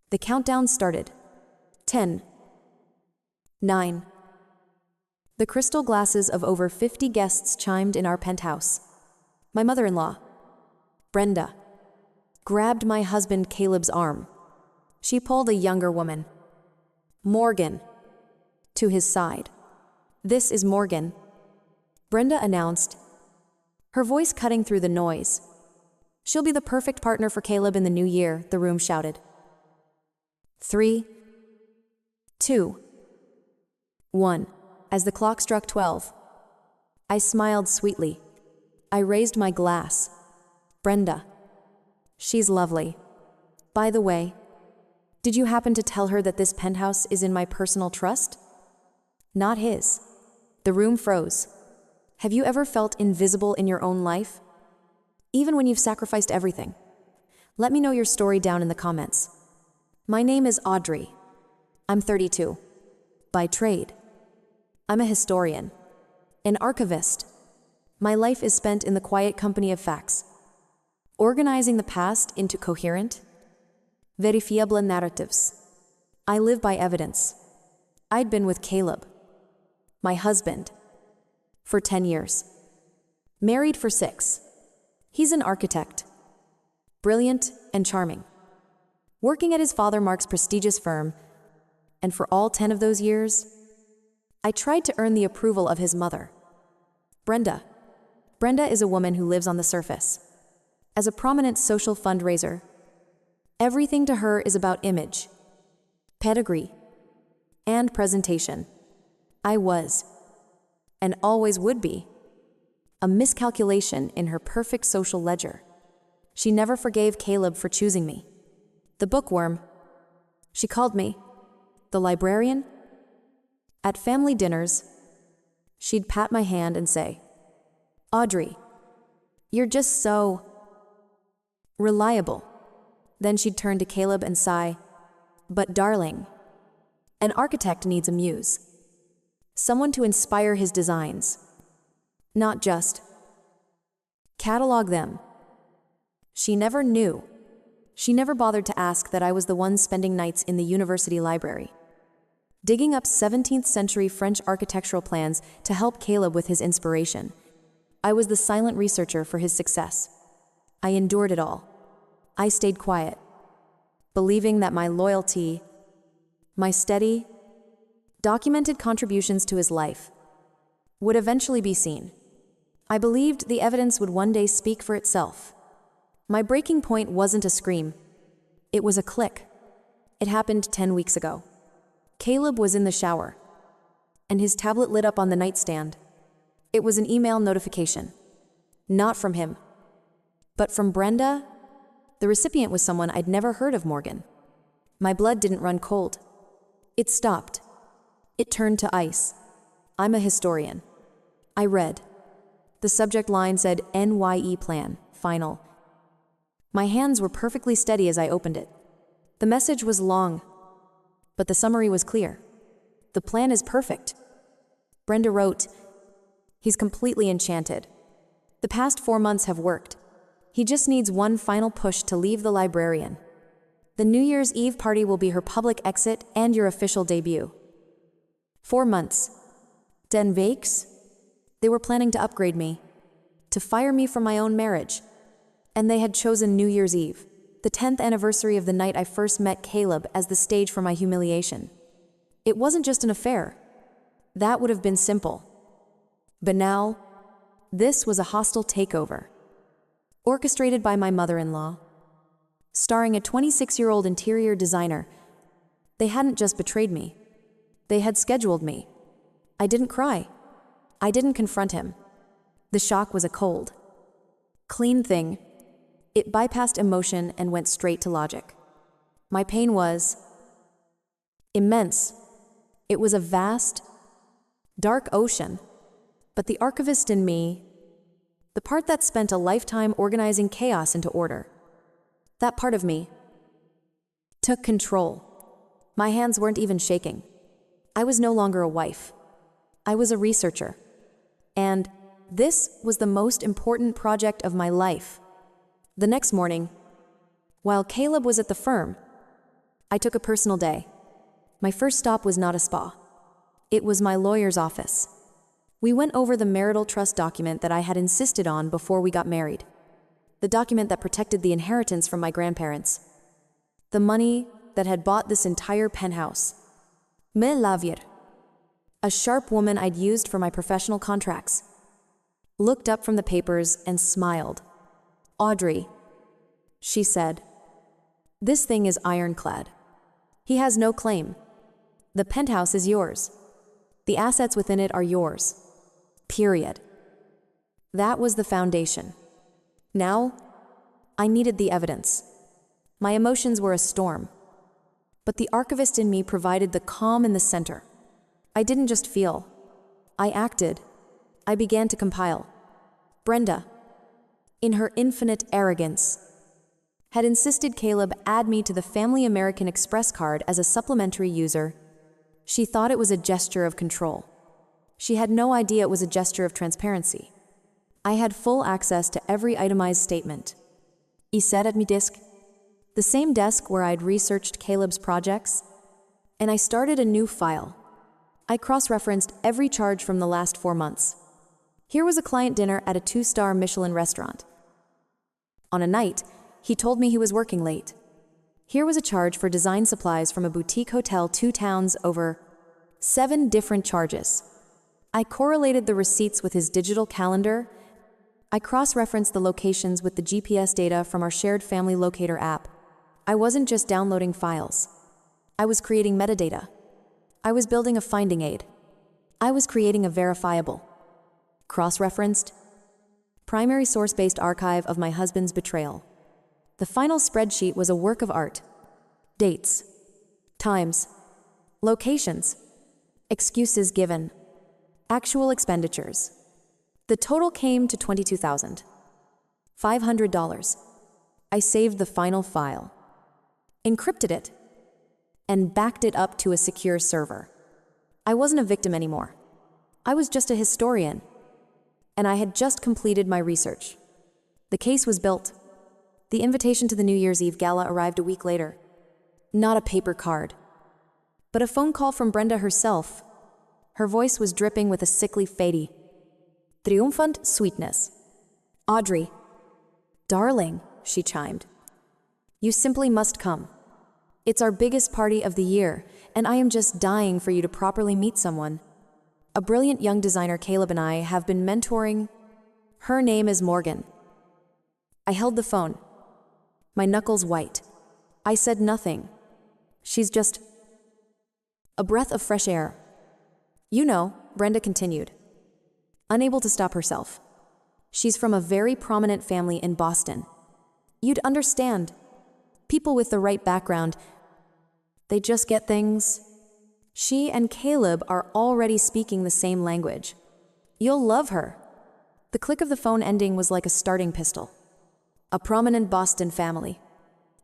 The countdown started. 10, 9. The crystal glasses of over 50 guests chimed in our penthouse. My mother-in-law, Brenda, grabbed my husband Caleb's arm. She pulled a younger woman, Morgan, to his side. "This is Morgan," Brenda announced, her voice cutting through the noise. "She'll be the perfect partner for Caleb in the new year," the room shouted. 3, 2, 1. As the clock struck 12, I smiled sweetly. I raised my glass. "Brenda, she's lovely. By the way, did you happen to tell her that this penthouse is in my personal trust? Not his." The room froze. Have you ever felt invisible in your own life? Even when you've sacrificed everything? Let me know your story down in the comments. My name is Audrey. I'm 32. By trade, I'm a historian, an archivist. My life is spent in the quiet company of facts, organizing the past into coherent, verifiable narratives. I live by evidence. I'd been with Caleb, my husband, for 10 years. Married for 6. He's an architect, brilliant and charming, working at his father Mark's prestigious firm, and for all 10 of those years, I tried to earn the approval of his mother, Brenda. Brenda is a woman who lives on the surface. As a prominent social fundraiser, everything to her is about image, pedigree, and presentation. I was, and always would be, a miscalculation in her perfect social ledger. She never forgave Caleb for choosing me. The bookworm, she called me. The librarian. At family dinners, she'd pat my hand and say, "Audrey, you're just so reliable." Then she'd turn to Caleb and sigh, "But darling, an architect needs a muse. Someone to inspire his designs, not just catalog them." She never knew. She never bothered to ask that I was the one spending nights in the university library, digging up 17th century French architectural plans to help Caleb with his inspiration. I was the silent researcher for his success. I endured it all. I stayed quiet, believing that my loyalty, my steady, documented contributions to his life, would eventually be seen. I believed the evidence would one day speak for itself. My breaking point wasn't a scream. It was a click. It happened 10 weeks ago. Caleb was in the shower, and his tablet lit up on the nightstand. It was an email notification. Not from him, but from Brenda. The recipient was someone I'd never heard of. Morgan. My blood didn't run cold. It stopped. It turned to ice. "I'm a historian." I read. The subject line said NYE plan, final. My hands were perfectly steady as I opened it. The message was long, but the summary was clear. "The plan is perfect." Brenda wrote, "He's completely enchanted. The past 4 months have worked. He just needs one final push to leave the librarian. The New Year's Eve party will be her public exit and your official debut." 4 months. 10 weeks? They were planning to upgrade me, to fire me from my own marriage. And they had chosen New Year's Eve, the 10th anniversary of the night I first met Caleb, as the stage for my humiliation. It wasn't just an affair. That would have been simple. But now, this was a hostile takeover, orchestrated by my mother-in-law, starring a 26-year-old interior designer. They hadn't just betrayed me. They had scheduled me. I didn't cry. I didn't confront him. The shock was a cold, clean thing. It bypassed emotion and went straight to logic. My pain was immense. It was a vast, dark ocean. But the archivist in me, the part that spent a lifetime organizing chaos into order, that part of me took control. My hands weren't even shaking. I was no longer a wife. I was a researcher. And this was the most important project of my life. The next morning, while Caleb was at the firm, I took a personal day. My first stop was not a spa. It was my lawyer's office. We went over the marital trust document that I had insisted on before we got married. The document that protected the inheritance from my grandparents. The money that had bought this entire penthouse. Me Lavier, a sharp woman I'd used for my professional contracts, looked up from the papers and smiled. Audrey, she said, this thing is ironclad. He has no claim. The penthouse is yours. The assets within it are yours. Period. That was the foundation. Now, I needed the evidence. My emotions were a storm. But the archivist in me provided the calm in the center. I didn't just feel. I acted. I began to compile. Brenda, in her infinite arrogance, had insisted Caleb add me to the Family American Express card as a supplementary user. She thought it was a gesture of control. She had no idea it was a gesture of transparency. I had full access to every itemized statement. I sat at my desk, the same desk where I'd researched Caleb's projects, and I started a new file. I cross-referenced every charge from the last 4 months. Here was a client dinner at a 2-star Michelin restaurant. On a night, he told me he was working late. Here was a charge for design supplies from a boutique hotel 2 towns over. 7 different charges. I correlated the receipts with his digital calendar. I cross-referenced the locations with the GPS data from our shared family locator app. I wasn't just downloading files. I was creating metadata. I was building a finding aid. I was creating a verifiable, cross-referenced, primary source-based archive of my husband's betrayal. The final spreadsheet was a work of art. Dates, times, locations, excuses given, actual expenditures. The total came to $22,500. I saved the final file, encrypted it, and backed it up to a secure server. I wasn't a victim anymore. I was just a historian, and I had just completed my research. The case was built. The invitation to the New Year's Eve gala arrived a week later. Not a paper card, but a phone call from Brenda herself. Her voice was dripping with a sickly fady, triumphant sweetness. Audrey, darling, she chimed. You simply must come. It's our biggest party of the year, and I am just dying for you to properly meet someone. A brilliant young designer Caleb and I have been mentoring. Her name is Morgan. I held the phone, my knuckles white. I said nothing. She's just a breath of fresh air. You know, Brenda continued, unable to stop herself. She's from a very prominent family in Boston. You'd understand. People with the right background, they just get things. She and Caleb are already speaking the same language. You'll love her. The click of the phone ending was like a starting pistol. A prominent Boston family.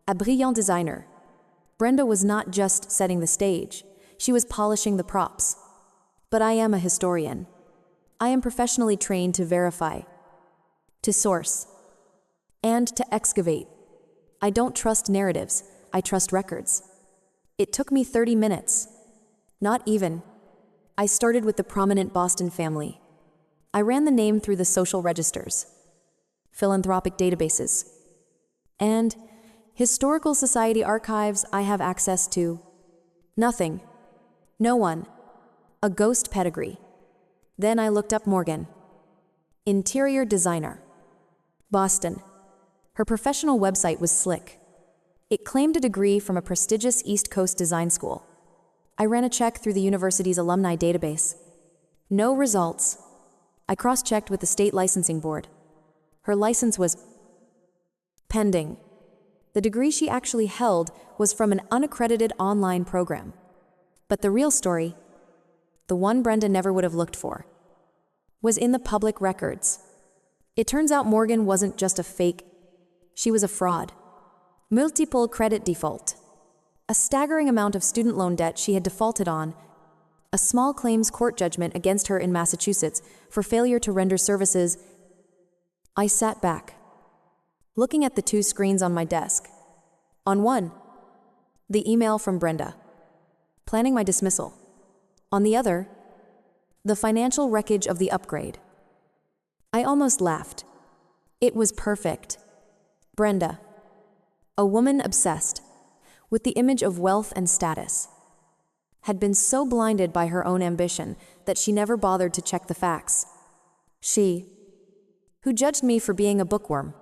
A brilliant designer. Brenda was not just setting the stage, she was polishing the props. But I am a historian. I am professionally trained to verify, to source, and to excavate. I don't trust narratives, I trust records. It took me 30 minutes. Not even. I started with the prominent Boston family. I ran the name through the social registers, philanthropic databases, and historical society archives I have access to. Nothing. No one. A ghost pedigree. Then I looked up Morgan. Interior designer. Boston. Her professional website was slick. It claimed a degree from a prestigious East Coast design school. I ran a check through the university's alumni database. No results. I cross-checked with the state licensing board. Her license was pending. The degree she actually held was from an unaccredited online program. But the real story, the one Brenda never would have looked for, was in the public records. It turns out Morgan wasn't just a fake, she was a fraud. Multiple credit default. A staggering amount of student loan debt she had defaulted on, a small claims court judgment against her in Massachusetts for failure to render services. I sat back, looking at the 2 screens on my desk. On one, the email from Brenda, planning my dismissal. On the other, the financial wreckage of the upgrade. I almost laughed. It was perfect. Brenda, a woman obsessed with the image of wealth and status, had been so blinded by her own ambition that she never bothered to check the facts. She, who judged me for being a bookworm,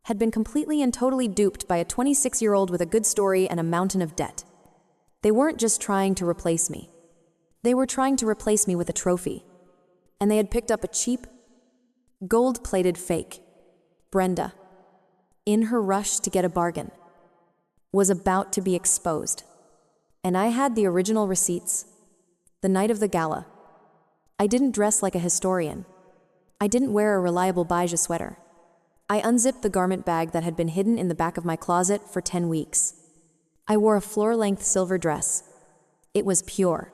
had been completely and totally duped by a 26-year-old with a good story and a mountain of debt. They weren't just trying to replace me. They were trying to replace me with a trophy. And they had picked up a cheap, gold-plated fake. Brenda, in her rush to get a bargain, was about to be exposed. And I had the original receipts. The night of the gala, I didn't dress like a historian. I didn't wear a reliable beige sweater. I unzipped the garment bag that had been hidden in the back of my closet for 10 weeks. I wore a floor-length silver dress. It was pure,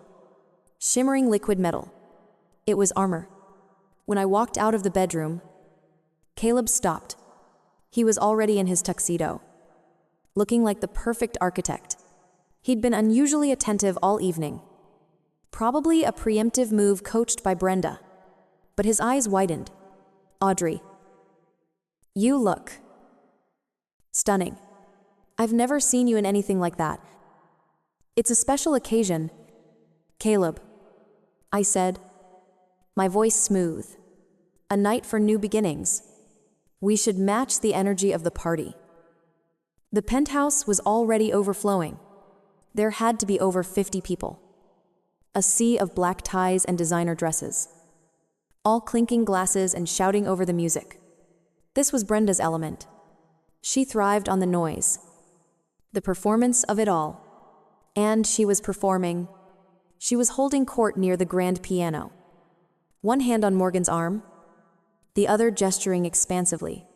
shimmering liquid metal. It was armor. When I walked out of the bedroom, Caleb stopped. He was already in his tuxedo, looking like the perfect architect. He'd been unusually attentive all evening. Probably a preemptive move coached by Brenda. But his eyes widened. Audrey, you look stunning. I've never seen you in anything like that. It's a special occasion. Caleb, I said, my voice smooth. A night for new beginnings. We should match the energy of the party. The penthouse was already overflowing. There had to be over 50 people. A sea of black ties and designer dresses, all clinking glasses and shouting over the music. This was Brenda's element. She thrived on the noise, the performance of it all. And she was performing. She was holding court near the grand piano, one hand on Morgan's arm, the other gesturing expansively.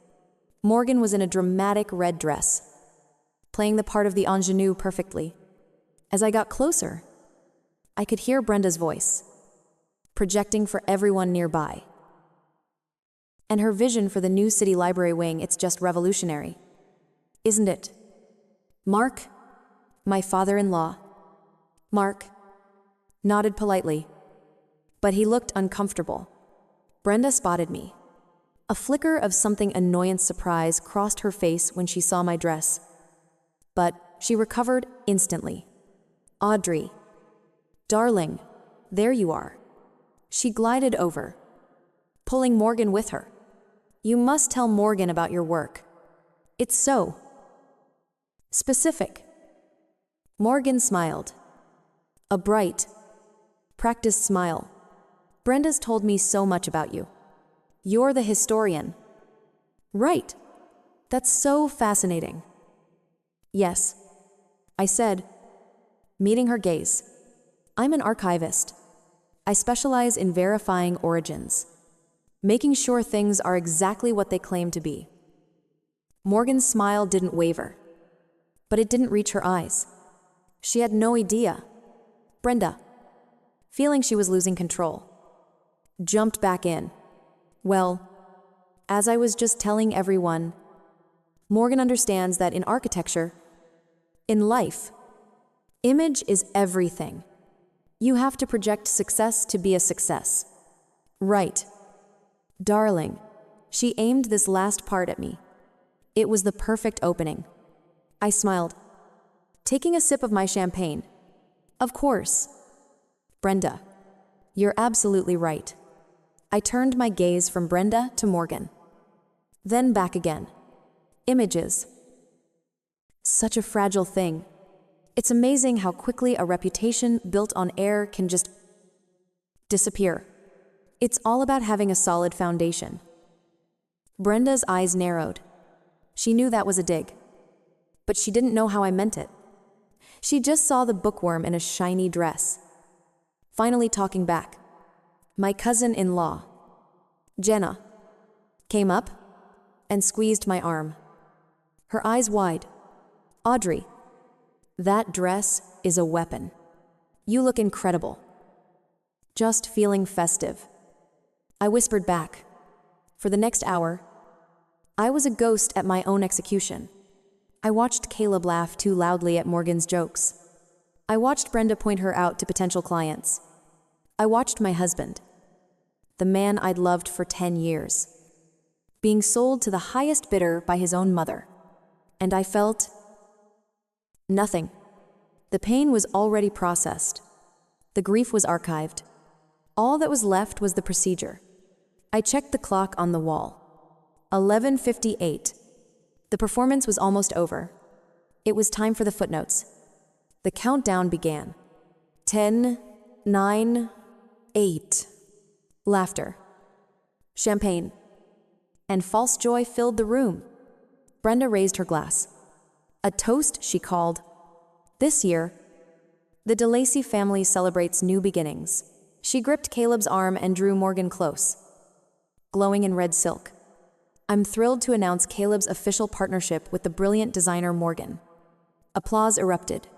Morgan was in a dramatic red dress, playing the part of the ingenue perfectly. As I got closer, I could hear Brenda's voice, projecting for everyone nearby. And her vision for the new city library wing, it's just revolutionary. Isn't it? Mark, my father-in-law. Mark nodded politely, but he looked uncomfortable. Brenda spotted me. A flicker of something annoyance surprise crossed her face when she saw my dress, but she recovered instantly. Audrey, darling, there you are. She glided over, pulling Morgan with her. You must tell Morgan about your work. It's so specific. Morgan smiled. A bright, practiced smile. Brenda's told me so much about you. You're the historian. Right. That's so fascinating. Yes, I said, meeting her gaze. I'm an archivist. I specialize in verifying origins, making sure things are exactly what they claim to be. Morgan's smile didn't waver, but it didn't reach her eyes. She had no idea. Brenda, feeling she was losing control, jumped back in. Well, as I was just telling everyone, Morgan understands that in architecture, in life, image is everything. You have to project success to be a success. Right. Darling, she aimed this last part at me. It was the perfect opening. I smiled, taking a sip of my champagne. Of course. Brenda, you're absolutely right. I turned my gaze from Brenda to Morgan, then back again. Images. Such a fragile thing. It's amazing how quickly a reputation built on air can just disappear. It's all about having a solid foundation. Brenda's eyes narrowed. She knew that was a dig, but she didn't know how I meant it. She just saw the bookworm in a shiny dress. Finally talking back. My cousin-in-law, Jenna, came up and squeezed my arm, her eyes wide. Audrey, that dress is a weapon. You look incredible. Just feeling festive. I whispered back. For the next hour, I was a ghost at my own execution. I watched Caleb laugh too loudly at Morgan's jokes. I watched Brenda point her out to potential clients. I watched my husband, the man I'd loved for 10 years, being sold to the highest bidder by his own mother. And I felt nothing. The pain was already processed. The grief was archived. All that was left was the procedure. I checked the clock on the wall. 11:58. The performance was almost over. It was time for the footnotes. The countdown began. 10, 9, 8. Laughter. Champagne. And false joy filled the room. Brenda raised her glass. A toast, she called. This year, the DeLacy family celebrates new beginnings. She gripped Caleb's arm and drew Morgan close, glowing in red silk. I'm thrilled to announce Caleb's official partnership with the brilliant designer Morgan. Applause erupted.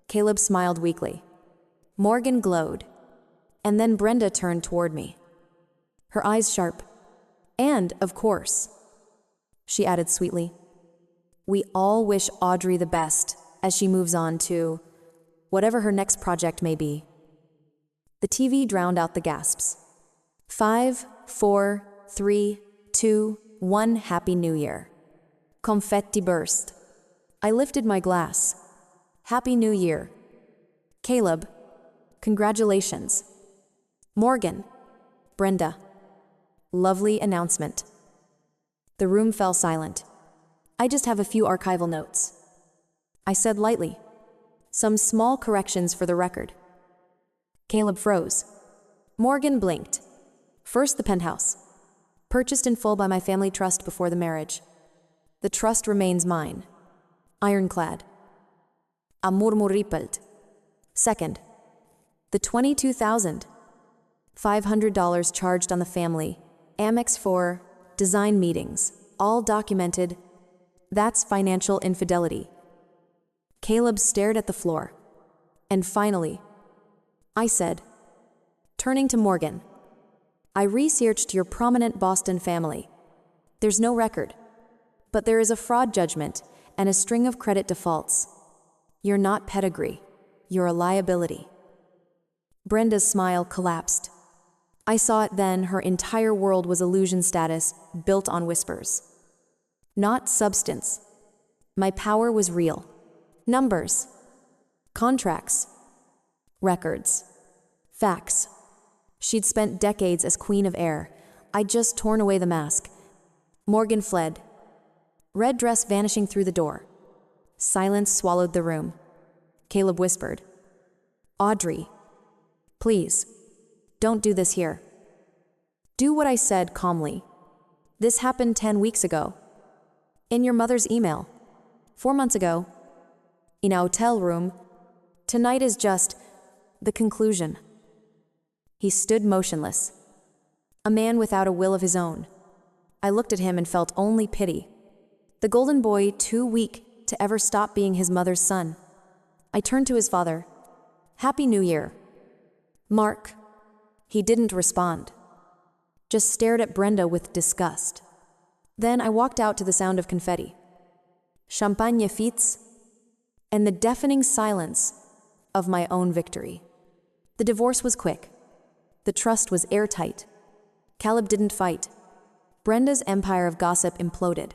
Caleb smiled weakly. Morgan glowed. And then Brenda turned toward me, her eyes sharp. And, of course, she added sweetly, we all wish Audrey the best as she moves on to whatever her next project may be. The TV drowned out the gasps. 5, 4, 3, 2, 1, Happy New Year. Confetti burst. I lifted my glass. Happy New Year. Caleb, congratulations. Morgan, Brenda. Lovely announcement. The room fell silent. I just have a few archival notes, I said lightly. Some small corrections for the record. Caleb froze. Morgan blinked. First, the penthouse. Purchased in full by my family trust before the marriage. The trust remains mine. Ironclad. Amor moripelt. Second, the $22,500 charged on the family, Amex for design meetings, all documented. That's financial infidelity. Caleb stared at the floor. And finally, I said, turning to Morgan, I researched your prominent Boston family. There's no record, but there is a fraud judgment and a string of credit defaults. You're not pedigree, you're a liability. Brenda's smile collapsed. I saw it then, her entire world was illusion status, built on whispers. Not substance. My power was real. Numbers. Contracts. Records. Facts. She'd spent decades as queen of air. I'd just torn away the mask. Morgan fled. Red dress vanishing through the door. Silence swallowed the room. Caleb whispered, Audrey, please, don't do this here. Do what I said calmly. This happened 10 weeks ago. In your mother's email. 4 months ago. In a hotel room. Tonight is just the conclusion. He stood motionless. A man without a will of his own. I looked at him and felt only pity. The golden boy too weak to ever stop being his mother's son. I turned to his father. Happy New Year. Mark. He didn't respond. Just stared at Brenda with disgust. Then I walked out to the sound of confetti. Champagne feats. And the deafening silence of my own victory. The divorce was quick. The trust was airtight. Caleb didn't fight. Brenda's empire of gossip imploded.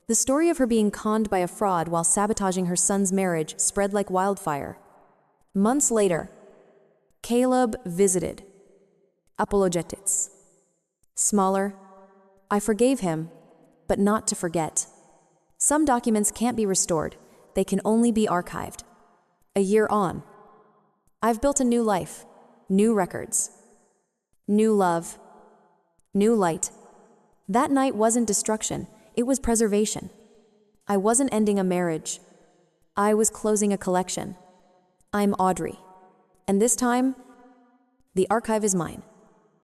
The story of her being conned by a fraud while sabotaging her son's marriage spread like wildfire. Months later, Caleb visited. Apologetics. Smaller. I forgave him, but not to forget. Some documents can't be restored. They can only be archived. A year on, I've built a new life, new records, new love, new light. That night wasn't destruction, it was preservation. I wasn't ending a marriage. I was closing a collection. I'm Audrey. And this time, the archive is mine.